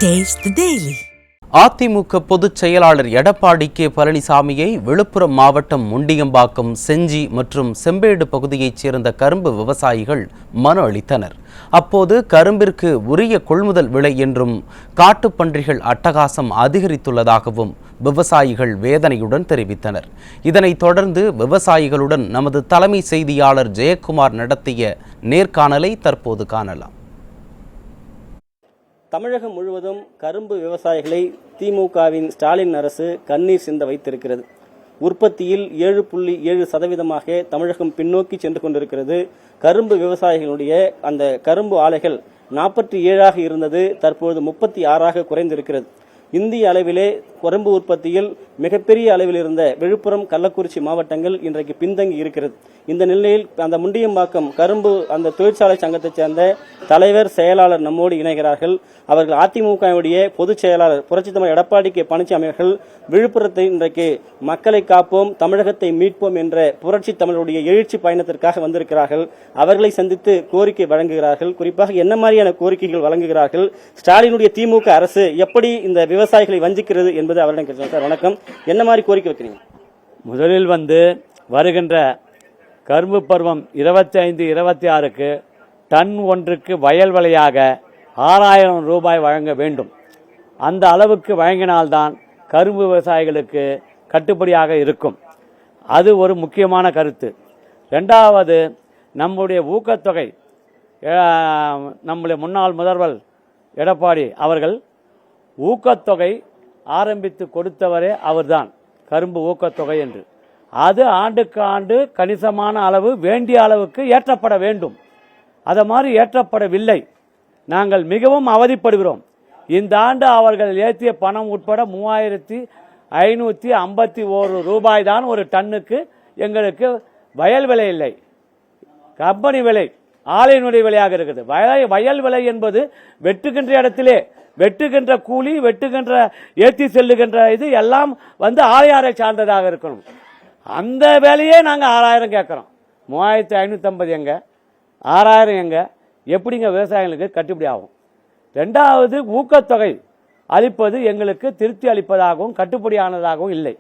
Taste the Daily. AIADMK பொதுச் செயலாளர் Edappadi K பழனிசாமியை விழுப்புரம் மாவட்டம் முண்டியம்பாக்கம் செஞ்சி மற்றும் செம்பேடு பகுதியைச் சேர்ந்த கரும்பு விவசாயிகள் மனு அளித்தனர். அப்போது கரும்பிற்கு உரிய கொள்முதல் விலை என்றும் காட்டுப்பன்றிகள் அட்டகாசம் அதிகரித்துள்ளதாகவும் விவசாயிகள் வேதனையுடன் தெரிவித்தனர். இதனைத் தொடர்ந்து விவசாயிகளுடன் நமது தலைமை செய்தியாளர் ஜெயக்குமார் நடத்திய நேர்காணலை தற்போது காணலாம். தமிழகம் முழுவதும் கரும்பு விவசாயிகளை திமுகவின் ஸ்டாலின் அரசு கண்ணீர் சிந்த வைத்திருக்கிறது. உற்பத்தியில் 7.7% தமிழகம் பின்னோக்கி சென்று கொண்டிருக்கிறது. கரும்பு விவசாயிகளுடைய அந்த கரும்பு ஆலைகள் 47ஆக இருந்தது, தற்போது 36ஆக குறைந்திருக்கிறது. இந்திய அளவிலே கரும்பு உற்பத்தியில் மிகப்பெரிய அளவில் இருந்த விழுப்புரம், கள்ளக்குறிச்சி மாவட்டங்கள் இன்றைக்கு பின்தங்கி இருக்கிறது. இந்த நிலையில் அந்த முண்டியம்பாக்கம் கரும்பு அந்த தொழிற்சாலை சங்கத்தைச் சேர்ந்த தலைவர், செயலாளர் நம்மோடு இணைகிறார்கள். அவர்கள் அதிமுகவுடைய பொதுச் செயலாளர் புரட்சித் தலைவர் எடப்பாடி கே பழனிசாமி அவர்கள் விழுப்புரத்தை இன்றைக்கு மக்களை காப்போம், தமிழகத்தை மீட்போம் என்ற புரட்சி தமிழருடைய எழுச்சி பயணத்திற்காக வந்திருக்கிறார்கள். அவர்களை சந்தித்து கோரிக்கை வழங்குகிறார்கள். குறிப்பாக என்ன மாதிரியான கோரிக்கைகள் வழங்குகிறார்கள், ஸ்டாலினுடைய திமுக அரசு எப்படி இந்த விவசாயிகளை வஞ்சிக்கிறது என்பது அவரிடம் கேட்கிறோம். சார் வணக்கம், என்ன மாதிரி கோரிக்கை வைக்கிறீங்க? முதலில் வருகின்ற கரும்பு பருவம் 25-26க்கு டன் ஒன்றுக்கு வயல் விலையாக 6000 ரூபாய் வழங்க வேண்டும். அந்த அளவுக்கு வழங்கினால்தான் கரும்பு விவசாயிகளுக்கு கட்டுப்படியாக இருக்கும். அது ஒரு முக்கியமான கருத்து. ரெண்டாவது, நம்முடைய ஊக்கத்தொகை, நம்முடைய முன்னாள் முதல்வர் எடப்பாடி அவர்கள் ஊக்கத்தொகை ஆரம்பித்து கொடுத்தவரே அவர்தான், கரும்பு ஊக்கத்தொகை என்று. அது ஆண்டுக்கு ஆண்டு கணிசமான அளவு வேண்டிய அளவுக்கு ஏற்றப்பட வேண்டும். அதை மாதிரி ஏற்றப்படவில்லை. நாங்கள் மிகவும் அவதிப்படுகிறோம். இந்த ஆண்டு அவர்கள் ஏற்றிய பணம் உட்பட 3551 ரூபாய் தான் ஒரு டன்னுக்கு. எங்களுக்கு வயல் விலை இல்லை, கம்பெனி விலை, ஆலையினுடைய விலையாக இருக்குது. வயல் விலை என்பது வெட்டுகின்ற இடத்திலே வெட்டுகின்ற கூலி, வெட்டுகின்ற ஏற்றி செல்லுகின்ற இது எல்லாம் ஆலையாரை சார்ந்ததாக இருக்கணும். அந்த வேலையே நாங்கள் 6000 கேட்குறோம். 3550 எங்க, 6000 எங்க, எப்படிங்க விவசாயிகளுக்கு கட்டுப்படி ஆகும்? ரெண்டாவது, ஊக்கத்தொகை அளிப்பது எங்களுக்கு திருப்தி அளிப்பதாகவும் கட்டுப்படியானதாகவும் இல்லை.